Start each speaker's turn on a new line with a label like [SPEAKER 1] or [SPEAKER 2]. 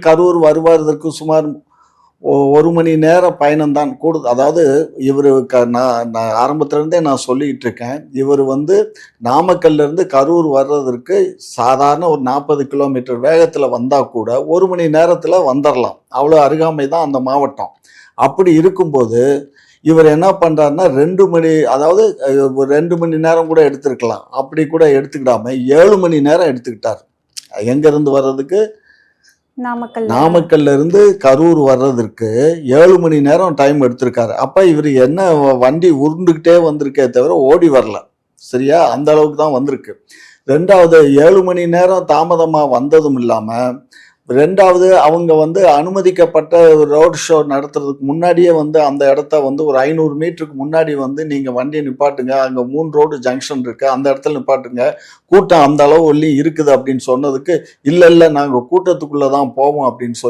[SPEAKER 1] கரூர் வருவதற்கு சுமார் 1 மணி நேர பயணம்தான் கூடுதல். அதாவது இவரு நான் ஆரம்பத்திலேருந்தே நான் சொல்லிட்டு இருக்கேன். இவர் வந்து நாமக்கல்லேருந்து கரூர் வர்றதற்கு சாதாரண ஒரு 40 கிலோமீட்டர் வேகத்தில் வந்தால் கூட 1 மணி நேரத்தில் வந்துடலாம். அவ்வளோ அருகாமை தான் அந்த மாவட்டம். அப்படி இருக்கும்போது இவர் என்ன பண்ணுறாருன்னா 2 மணி, அதாவது 2 மணி நேரம் கூட எடுத்துருக்கலாம். அப்படி கூட எடுத்துக்கிடாம 7 மணி நேரம் எடுத்துக்கிட்டார். எங்கேருந்து வர்றதுக்கு? நாமக்கல்ல இருந்து கரூர் வர்றதுக்கு 7 மணி நேரம் டைம் எடுத்திருக்காரு. அப்ப இவர் என்ன வண்டி உருண்டுகிட்டே வந்திருக்கே தவிர ஓடி வரல. சரியா? அந்த அளவுக்கு தான் வந்திருக்கு. 2வது 7 மணி நேரம் தாமதமா வந்ததும் இல்லாம, 2வது அவங்க வந்து அனுமதிக்கப்பட்ட ரோட் ஷோ நடத்துறதுக்கு முன்னாடியே வந்து அந்த இடத்த வந்து ஒரு 500 மீட்டருக்கு முன்னாடி வந்து நீங்க வண்டியை நிப்பாட்டுங்க, அங்க 3 ரோடு ஜங்ஷன் இருக்கு, அந்த இடத்துல நிப்பாட்டுங்க, கூட்டம் அந்த அளவு ஒல்லி இருக்குது அப்படின்னு சொன்னதுக்கு, இல்ல நாங்க கூட்டத்துக்குள்ளதான் போவோம் அப்படின்னு சொல்லி